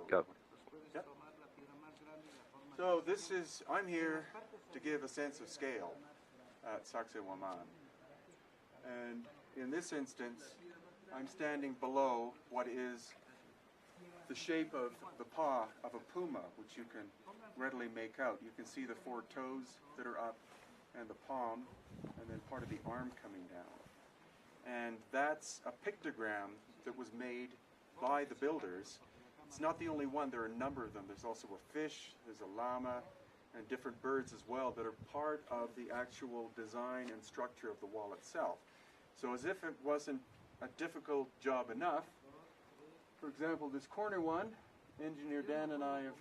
Go. Yep. So I'm here to give a sense of scale at Sacsayhuaman. And in this instance, I'm standing below what is the shape of the paw of a puma, which you can readily make out. You can see the 4 toes that are up and the palm, and then part of the arm coming down. And that's a pictogram that was made by the builders. It's not the only one. There are a number of them. There's also a fish, there's a llama, and different birds as well that are part of the actual design and structure of the wall itself. So as if it wasn't a difficult job enough, for example, this corner one, Engineer Dan and I have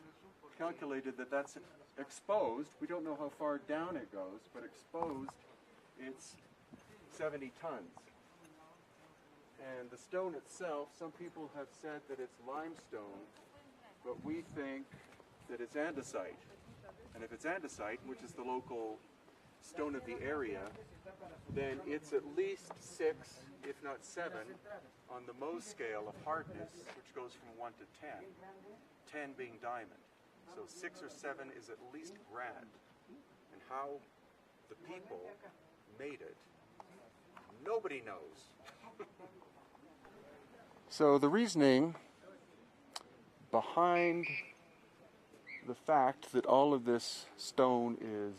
calculated that that's exposed. We don't know how far down it goes, but exposed, it's 70 tons. And the stone itself, some people have said that it's limestone, but we think that it's andesite. And if it's andesite, which is the local stone of the area, then it's at least 6, if not 7, on the Mohs scale of hardness, which goes from 1 to 10, 10 being diamond. So 6 or 7 is at least grand. And how the people made it, nobody knows. So the reasoning behind the fact that all of this stone is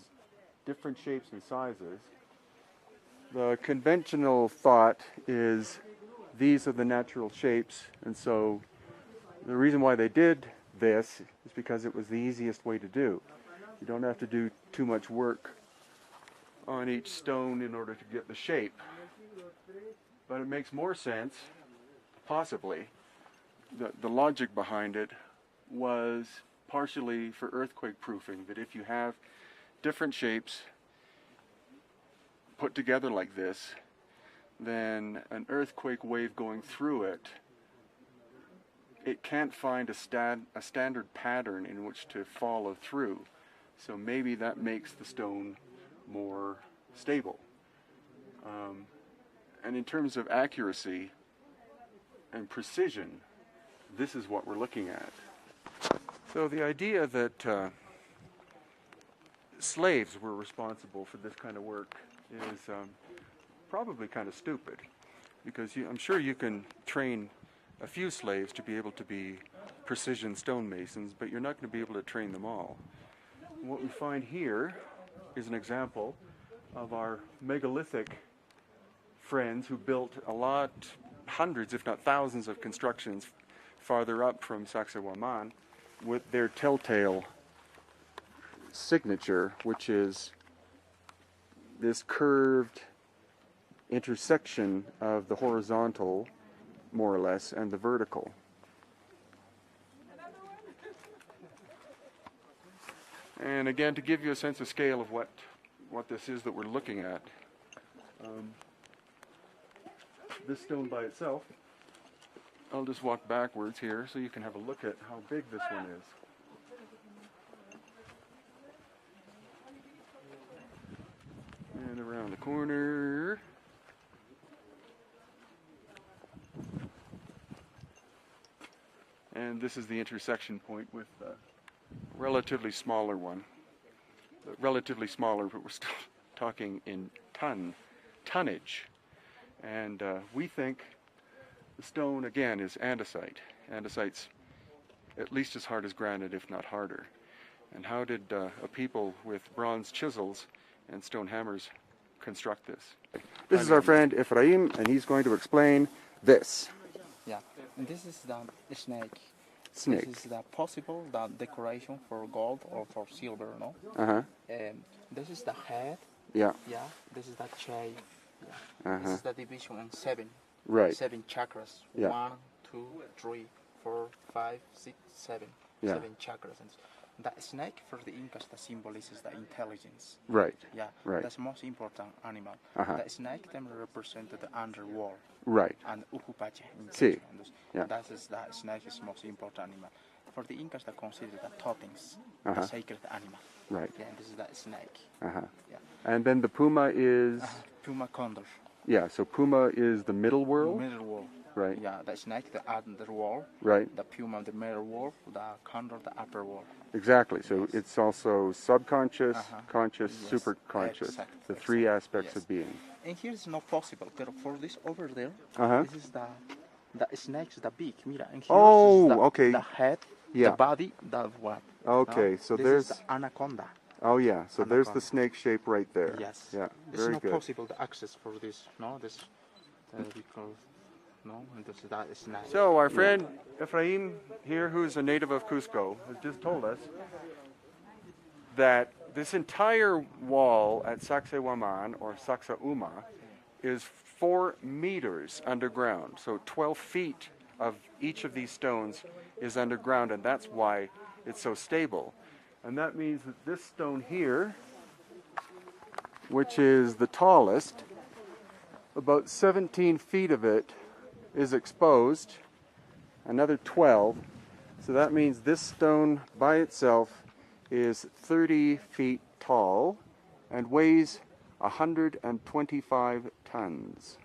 different shapes and sizes, the conventional thought is these are the natural shapes, and so the reason why they did this is because it was the easiest way to do. You don't have to do too much work on each stone in order to get the shape. But it makes more sense, possibly, the logic behind it was partially for earthquake proofing, that if you have different shapes put together like this, then an earthquake wave going through it, it can't find a standard pattern in which to follow through. So maybe that makes the stone more stable. And in terms of accuracy and precision, this is what we're looking at. So the idea that slaves were responsible for this kind of work is probably kind of stupid, because I'm sure you can train a few slaves to be able to be precision stonemasons, but you're not going to be able to train them all. And what we find here is an example of our megalithic friends who built a lot, hundreds if not thousands of constructions farther up from Sacsayhuaman with their telltale signature, which is this curved intersection of the horizontal, more or less, and the vertical. And again, to give you a sense of scale of what this is that we're looking at, this stone by itself, I'll just walk backwards here so you can have a look at how big this one is. And around the corner. And this is the intersection point with the relatively smaller one. Relatively smaller, but we're still talking in tonnage. And we think the stone, again, is andesite. Andesite's at least as hard as granite, if not harder. And how did a people with bronze chisels and stone hammers construct this? This is our friend Ephraim, and he's going to explain this. Yeah, and this is the snake. Snake. This is the possible decoration for gold or for silver, no? This is the head. Yeah. Yeah. This is the shape. Yeah. Uh-huh. This is the division in 7. Right. 7 chakras. Yeah. 1, 2, 3, 4, 5, 6, 7. Yeah. 7 chakras. And the snake for the Incas, the symbolizes the intelligence. Right. Yeah. Right. That's the most important animal. Uh-huh. The snake then represented the underworld. Right. And Ucupache. See. Yeah. That is the snake is the most important animal. For the Incas, they consider the totems, Uh-huh. the sacred animal. Right. Yeah, and this is the snake. Uh-huh. Yeah. And then the puma is? Puma condor. Yeah, so Puma is the middle world? Middle world. Right. Yeah, the snake, the underworld. Right. The puma, the middle world. The condor, the upper world. Exactly. So Yes. it's also subconscious, conscious, Yes, superconscious. exactly, The three exactly, aspects yes. of being. And here is not possible, but for this over there, this is the snake's the beak, mira. And here is okay. the head, Yeah. the body, the what? Okay, so this there's is the anaconda. Oh yeah, so there's the Anaconda. snake shape right there. Yes. Yeah, It's very not good. possible to access for this, no? This because and this that is nice. So our friend Ephraim here, who's a native of Cusco, has just told us that this entire wall at Sacsayhuaman, or Sacsayhuma, is 4 meters underground. So 12 feet of each of these stones is underground, and that's why it's so stable. And that means that this stone here, which is the tallest, about 17 feet of it is exposed, another 12. So that means this stone by itself is 30 feet tall and weighs 125 tons.